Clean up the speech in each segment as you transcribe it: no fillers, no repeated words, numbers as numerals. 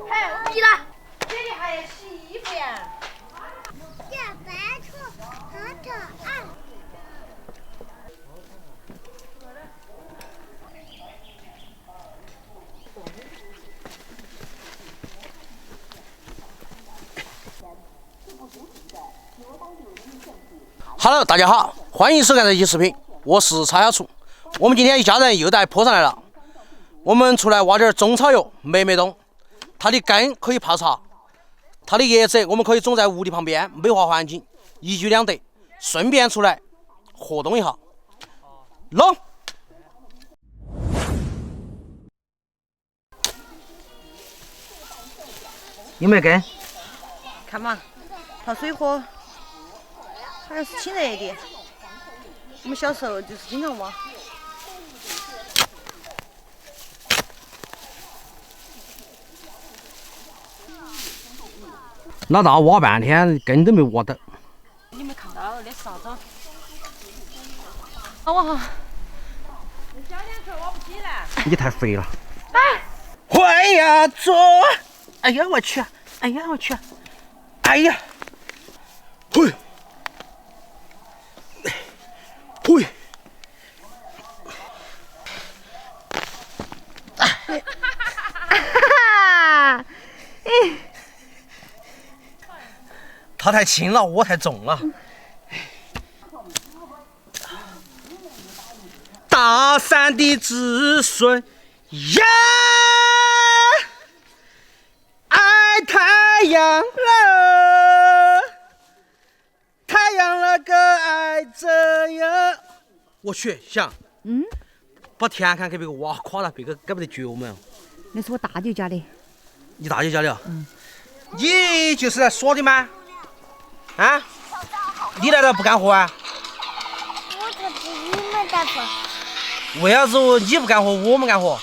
还你了，姐姐还要洗衣服呀。小白兔好可爱。Hello， 大家好，欢迎收看这期视频，我是叉小厨。我们今天一家人又在坡上来了，我们出来挖点中草药美美冬。它的根可以泡茶，它的叶子我们可以种在屋的旁边，美化环境，一举两得。顺便出来活动一下，弄。有没有根？看嘛，泡水喝，还是清热的。我们小时候就是经常挖。老大挖半天，根都没挖到。你没看到那是啥子？哇！小两口挖不起来。你太肥了。快呀，走！哎呀，我去！哎呀，我去！哎呀！嘿！嘿！他太轻了，我太重了。大山的子孙呀，爱太阳了，太阳那个爱着呀。我去，想，把田坎给别个挖垮了，别个搞不得绝我们。那是我大舅家的。你大舅家的？你就是来耍的吗？啊？你难道不干活啊？我可是你们干活。为啥子你不干活，我们干活？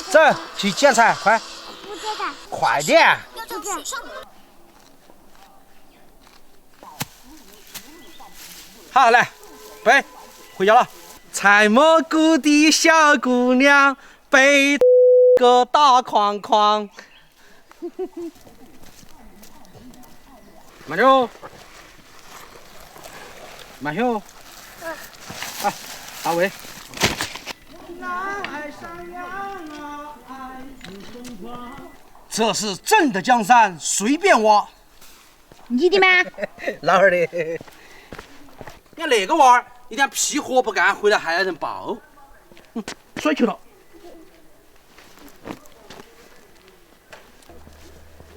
走，去捡柴，快！不知道。快点！好，来，背，回家了。采蘑菇的小姑娘背个大筐筐。慢点哦，慢些哦。啊，大卫。这是真的江山，随便挖。你的吗？老二的。你看那个娃儿，一点屁活不干，回来还要人抱。甩球了。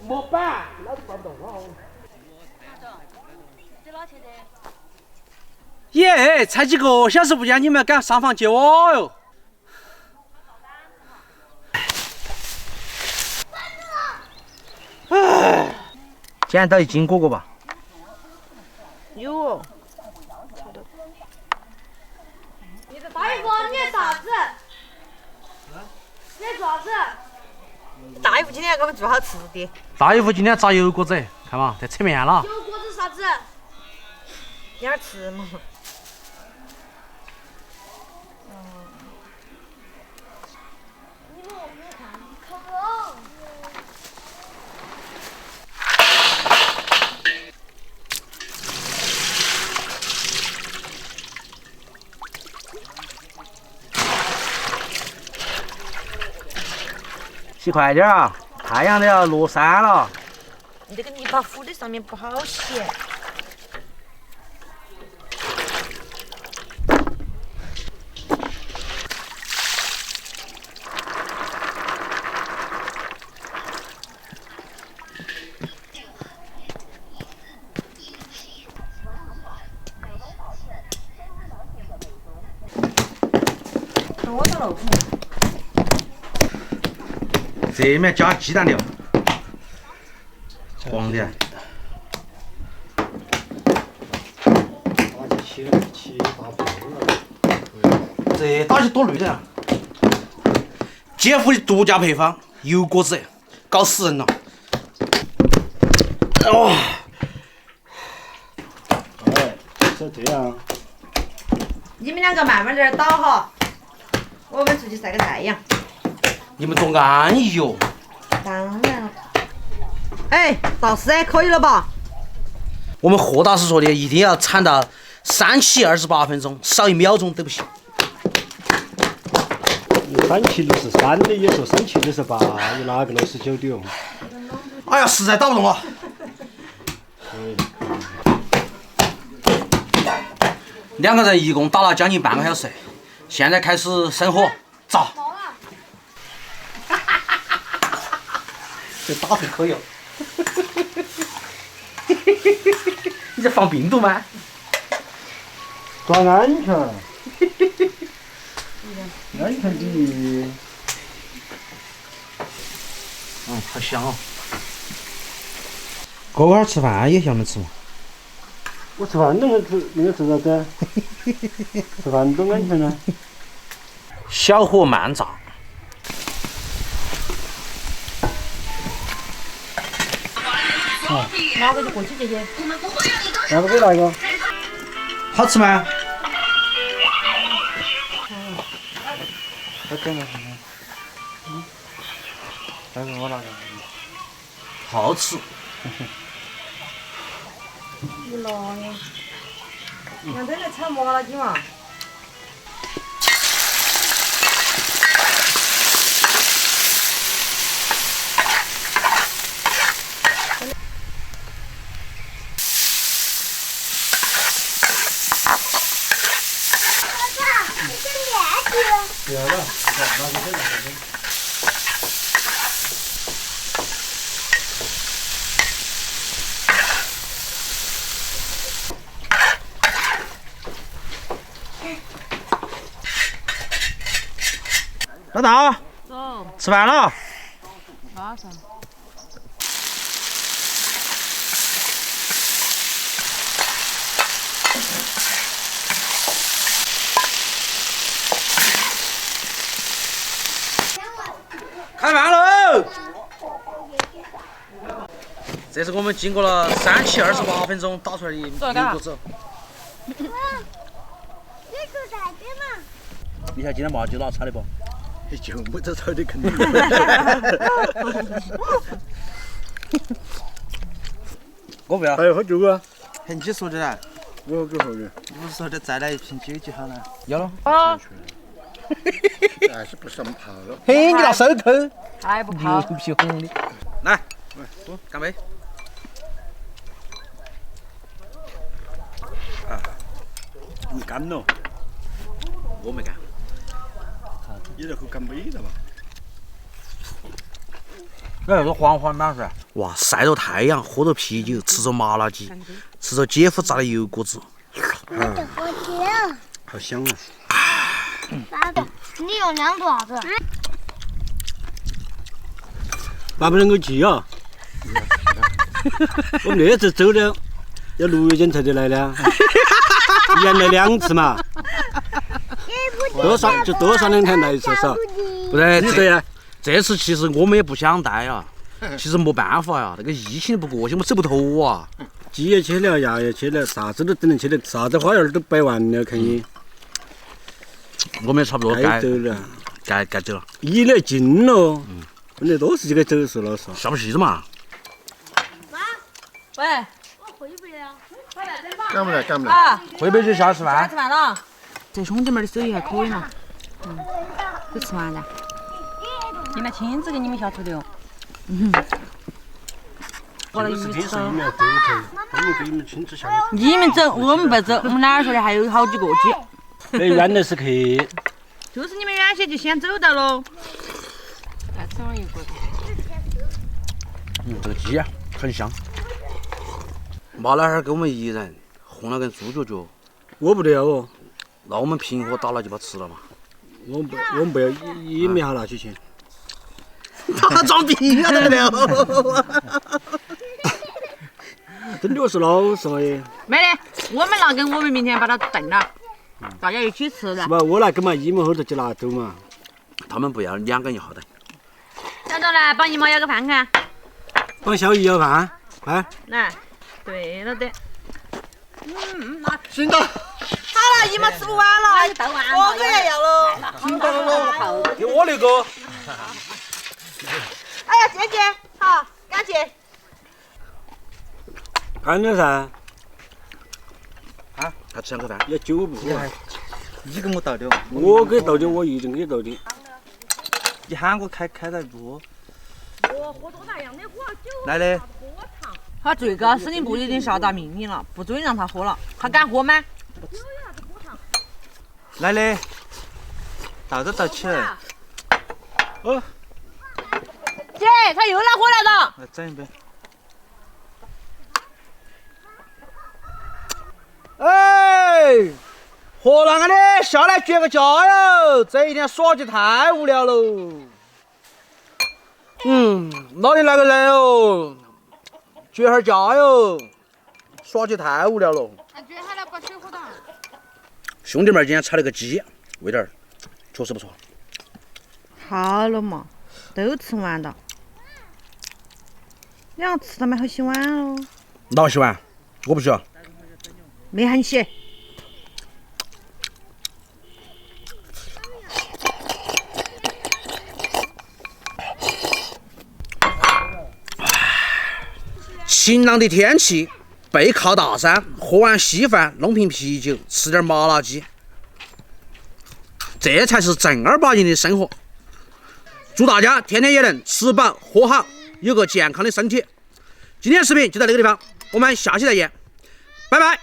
没板，老子抱不动了。耶，才几个小时不见，你们敢上房揭瓦哟？唉，捡到一斤果果吧？有哦。大姨夫，你在啥子？你在做啥子？大姨夫今天给我们做好吃的。大姨夫今天炸油锅子，看嘛，在扯面了。油锅子啥子？点儿吃嘛。洗快点啊！太阳都要落山了。那个泥巴糊的上面不好洗。多少了？这里面加鸡蛋的，黄的。这打起多绿的。姐夫的独家配方油锅子，搞死人了。哇！哎，就这样。你们两个慢慢点倒哈，我们出去晒个太阳。你们多安逸哦。当然了。哎，大师，可以了吧？我们霍大师说的，一定要铲到3期28分钟，少1秒钟都不行。 3期63的也说3期68，有哪个69的哦？哎呀，实在打不动了。2个人一共打了将近半个小时，现在开始生火炸。这打成可以哦。你在放病毒吗？多安全。安全第一。好香哦。哥哥吃饭也想着吃嘛。我吃饭都能吃，那个吃啥子？吃饭多安全呢。小火慢炸。哪个就过去这些。哪个给哪个？好吃吗？再给我再给我拿个。好吃。你拿呀？看真的炒麻辣鸡嘛。不要了，拿个给拿个给。老大，走。吃饭了。马上。开饭喽！这是我们经过了3期28分钟打出来的牛骨子。你说啥子嘛？你看今天麻鸡哪炒的不？就没得炒的肯定。我不要。还有喝酒啊？嘿，你说的噻？我给喝的。你不是说的再来一瓶酒就好了？要了。啊。还是不想泡了。嘿，你拿手抠。还不泡。牛皮红的。来，干杯。你干了？我没干。你在喝干杯的吧？那个黄黄满噻。哇，晒着太阳，喝着啤酒，吃着麻辣鸡，吃着姐夫炸的油锅子。我的火鸡。好香啊！爸爸，你用2坨子。爸爸能够记啊！我们那次走的要6月间才得来的，延了2次嘛，多上2天来一次噻。不对，你说呀？这次其实我们也不想带呀，其实没办法呀，那个疫情不过去，我们走不脱啊。鸡也切了，鸭也切了，啥子都只能切了，啥子花样都摆完了，看你。我们也差不多该走了，该走了。一来近了，本来多是就该走是了是。下不去的嘛。喂。我会不了。干不来，干不来。啊。会不会就下吃饭？吃饭了。这兄弟们的手艺还可以嘛？都吃完了。你们亲自给你们下厨的哦。过来一是听吃。说你们要走头，我们给你们亲自下的。你们走，我们不走。我们哪儿说的还有好几个鸡。那原来是客。就是你们原先就先走到喽。再吃了一个。这个鸡很香。麻辣哈给我们一人烘了根猪脚脚，我不得要哦，那我们平火打了就把吃了嘛。我们不要，也没下拿起钱。他装逼啊！这个真的我是老实话耶。没得，我们那个我们明天把它炖了，大家一起吃了是。吧？我拿根嘛，一门后头就拿走嘛。他们不要，2个人要的。小东来帮姨妈舀个饭看。帮小姨要饭，快。来，对了的。那行到。好了，姨妈吃不完了，我也要喽。给我那个。哎呀，姐姐，好，感谢。干了噻，啊，他吃两口饭。也酒不喝。你给我倒的，我给倒的，我一定给倒的。你喊我开到不？我喝多大样的喝酒，来嘞，他最高司令部已经下达命令了，不准让他喝了。他敢喝吗？来嘞，倒都倒起来，哦，姐，他又拿火来了。来整一杯。哎，河南的下来绝个家哟！这一天耍起太无聊喽。老弟来个来哦，绝下家哟！耍起太无聊了。绝下来把水喝到。兄弟们今天炒了个鸡，味道儿确实不错。好了嘛，都吃完了。两个吃到蛮好洗碗哦。哪洗碗？我不需要。没喊你洗。晴朗的天气，背靠大山，喝碗稀饭，弄瓶啤酒，吃点麻辣鸡，这才是正儿八经的生活。祝大家天天也能吃饱喝好，有个健康的身体。今天视频就到这个地方，我们下期再见，拜拜。